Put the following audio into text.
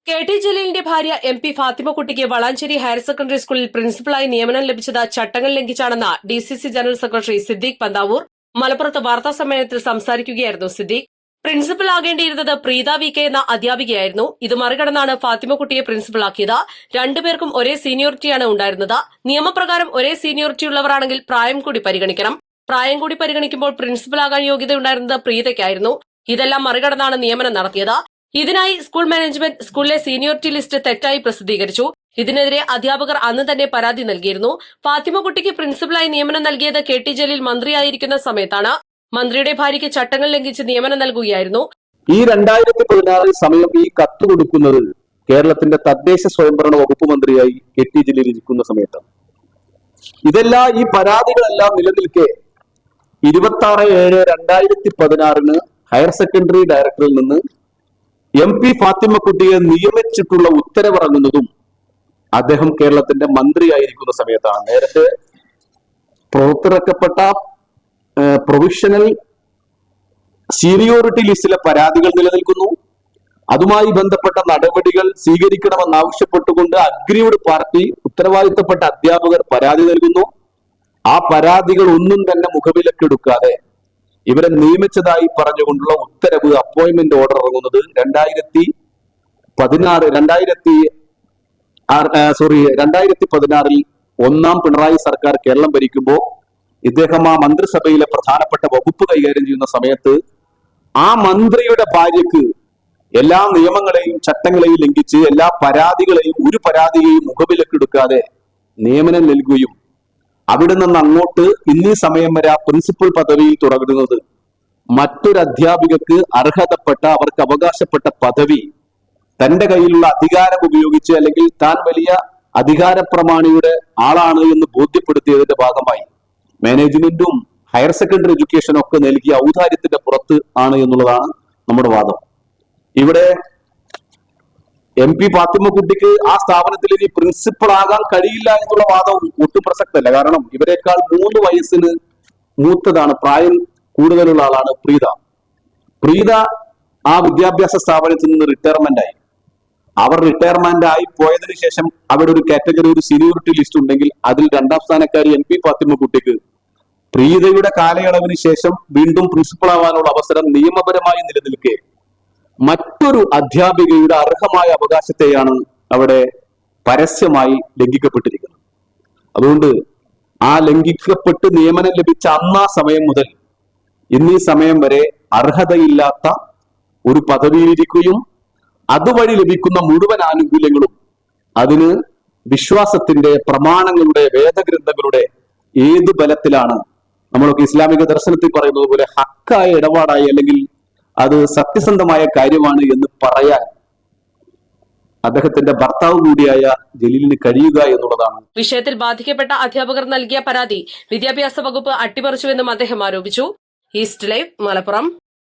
K T ജലീലിന്റെ ഭാര്യ M P ഫാത്തിമക്കുട്ടിക്ക് വളാഞ്ചേരി ഹയർ സെക്കൻഡറി സ്കൂളിൽ പ്രിൻസിപ്പലായി നിയമനം ലഭിച്ചത് ചട്ടങ്ങൾ ലംഘിച്ചാണെന്ന് DCC general secretary Siddique Panthavoor മലപ്പുറത്ത് വാർത്താസമ്മേളനത്തിൽ സംസാരിക്കുകയായിരുന്നു സിദ്ദീഖ്. പ്രിൻസിപ്പൽ ആകേണ്ടിയിരുന്നത് പ്രീത VK എന്ന അധ്യാപികയായിരുന്നു. ഇത് മറികടന്നാണ് ഫാത്തിമക്കുട്ടിയെ പ്രിൻസിപ്പലാക്കിയത്. രണ്ടുപേർക്കും ഒരേ സീനിയോറിറ്റിയാണ് ഉണ്ടായിരുന്നത്. നിയമപ്രകാരം ഒരേ സീനിയോറിറ്റിയുള്ളവരാണെങ്കിൽ പ്രായം കൂടി പരിഗണിക്കണം. പ്രായം കൂടി പരിഗണിക്കുമ്പോൾ പ്രിൻസിപ്പലാകാൻ യോഗ്യതയുണ്ടായിരുന്നത് പ്രീതയ്ക്കായിരുന്നു. ഇതെല്ലാം മറികടന്നാണ് നിയമനം നടത്തിയത്. ഇതിനായി സ്കൂൾ മാനേജ്മെന്റ് സ്കൂളിലെ സീനിയോറിറ്റി ലിസ്റ്റ് തെറ്റായി പ്രസിദ്ധീകരിച്ചു. ഇതിനെതിരെ അധ്യാപകർ അന്ന് തന്നെ പരാതി നൽകിയിരുന്നു. ഫാത്തിമക്കുട്ടിക്ക് പ്രിൻസിപ്പലായി നിയമനം നൽകിയത് KT ജലീൽ മന്ത്രിയായിരിക്കുന്ന സമയത്താണ്. മന്ത്രിയുടെ ഭാര്യയ്ക്ക് ചട്ടങ്ങൾ ലംഘിച്ച് നിയമനം നൽകുകയായിരുന്നു. ഈ 2016 സമയം ഈ കത്ത് കൊടുക്കുന്നത് കേരളത്തിന്റെ തദ്ദേശ സ്വയംഭരണ വകുപ്പ് മന്ത്രിയായി KT ജലീൽ ഇരിക്കുന്ന സമയത്താണ്. ഇതെല്ലാം ഈ പരാതികളെല്ലാം നിലനിൽക്കെ 26/7/2016 ഹയർ സെക്കൻഡറി ഡയറക്ടറിൽ നിന്ന് MP ഫാത്തിമക്കുട്ടിയെ നിയമിച്ചിട്ടുള്ള ഉത്തരവിറങ്ങുന്നതും അദ്ദേഹം കേരളത്തിന്റെ മന്ത്രിയായിരിക്കുന്ന സമയത്താണ്. നേരത്തെ പുറത്തിറക്കപ്പെട്ട പ്രൊവിഷണൽ സീനിയോറിറ്റി ലിസ്റ്റിലെ പരാതികൾ നിലനിൽക്കുന്നു. അതുമായി ബന്ധപ്പെട്ട നടപടികൾ സ്വീകരിക്കണമെന്നാവശ്യപ്പെട്ടുകൊണ്ട് അഗ്രീവ്ഡ് പാർട്ടി ഉത്തരവാദിത്തപ്പെട്ട അധ്യാപകർ പരാതി നൽകുന്നു. ആ പരാതികൾ ഒന്നും തന്നെ മുഖവിലക്കെടുക്കാതെ ഇവരെ നിയമിച്ചതായി പറഞ്ഞുകൊണ്ടുള്ള ഉത്തരവ് അപ്പോയിന്റ്മെന്റ് ഓർഡർ ഇറങ്ങുന്നത് 2016 ഒന്നാം പിണറായി സർക്കാർ കേരളം ഭരിക്കുമ്പോൾ ഇദ്ദേഹം ആ മന്ത്രിസഭയിലെ പ്രധാനപ്പെട്ട വകുപ്പ് കൈകാര്യം ചെയ്യുന്ന സമയത്ത് ആ മന്ത്രിയുടെ ഭാര്യയ്ക്ക് എല്ലാ നിയമങ്ങളെയും ചട്ടങ്ങളെയും ലംഘിച്ച് എല്ലാ പരാതികളെയും ഒരു പരാതിയെയും മുഖവിലക്കെടുക്കാതെ നിയമനം നൽകുകയും അവിടെ നിന്ന് അങ്ങോട്ട് ഇന്നീ സമയം വരെ ആ പ്രിൻസിപ്പൽ പദവിയിൽ തുടരുന്നത് മറ്റൊരു അധ്യാപികക്ക് അർഹതപ്പെട്ട അവർക്ക് അവകാശപ്പെട്ട പദവി തന്റെ കയ്യിലുള്ള അധികാരം ഉപയോഗിച്ച് അല്ലെങ്കിൽ താൻ വലിയ അധികാര പ്രമാണിയുടെ ആളാണ് എന്ന് ബോധ്യപ്പെടുത്തിയതിന്റെ ഭാഗമായി മാനേജ്മെന്റും ഹയർ സെക്കൻഡറി എഡ്യൂക്കേഷനും ഒക്കെ നൽകിയ ഔദാര്യത്തിന്റെ പുറത്ത് ആണ് എന്നുള്ളതാണ് നമ്മുടെ വാദം. ഇവിടെ MP ഫാത്തിമക്കുട്ടിക്ക് ആ സ്ഥാപനത്തിൽ ഇനി പ്രിൻസിപ്പൾ ആകാൻ കഴിയില്ല എന്നുള്ള വാദം ഒട്ടും പ്രസക്തമല്ല. കാരണം ഇവരെക്കാൾ 3 വയസ്സിന് മൂത്തതാണ്, പ്രായം കൂടുതലുള്ള ആളാണ് പ്രീത. ആ വിദ്യാഭ്യാസ സ്ഥാപനത്തിൽ നിന്ന് റിട്ടയർമെന്റ് ആയി. അവർ റിട്ടയർമെന്റ് ആയി പോയതിനു ശേഷം അവിടെ ഒരു കാറ്റഗറി, ഒരു സീനിയോറിറ്റി ലിസ്റ്റ് ഉണ്ടെങ്കിൽ അതിൽ 2ാം സ്ഥാനക്കാരി MP ഫാത്തിമക്കുട്ടിക്ക് പ്രീതയുടെ കാലയളവിന് ശേഷം വീണ്ടും പ്രിൻസിപ്പൾ ആവാനുള്ള അവസരം നിയമപരമായി നിലനിൽക്കെ മറ്റൊരു അധ്യാപികയുടെ അർഹമായ അവകാശത്തെയാണ് അവിടെ പരസ്യമായി ലംഘിക്കപ്പെട്ടിരിക്കുന്നത്. അതുകൊണ്ട് ആ ലംഘിക്കപ്പെട്ട് നിയമനം ലഭിച്ച അന്നാ സമയം മുതൽ ഇന്നീ സമയം വരെ അർഹതയില്ലാത്ത ഒരു പദവിയിലിരിക്കുകയും അതുവഴി ലഭിക്കുന്ന മുഴുവൻ ആനുകൂല്യങ്ങളും അതിന് വിശ്വാസത്തിന്റെ, പ്രമാണങ്ങളുടെ, വേദഗ്രന്ഥങ്ങളുടെ ഏത് ബലത്തിലാണ് നമ്മളൊക്കെ ഇസ്ലാമിക ദർശനത്തിൽ പറയുന്നത് പോലെ ഹക്കായ ഇടപാടായി അല്ലെങ്കിൽ അത് സത്യസന്ധമായ കാര്യമാണ് എന്ന് പറയാൻ അദ്ദേഹത്തിന്റെ ഭർത്താവ് കൂടിയായ ജലീലിന് കഴിയുക എന്നുള്ളതാണ്. വിഷയത്തിൽ ബാധിക്കപ്പെട്ട അധ്യാപകർ നൽകിയ പരാതി വിദ്യാഭ്യാസ വകുപ്പ് അട്ടിമറിച്ചുവെന്നും അദ്ദേഹം ആരോപിച്ചു. East live, Malappuram.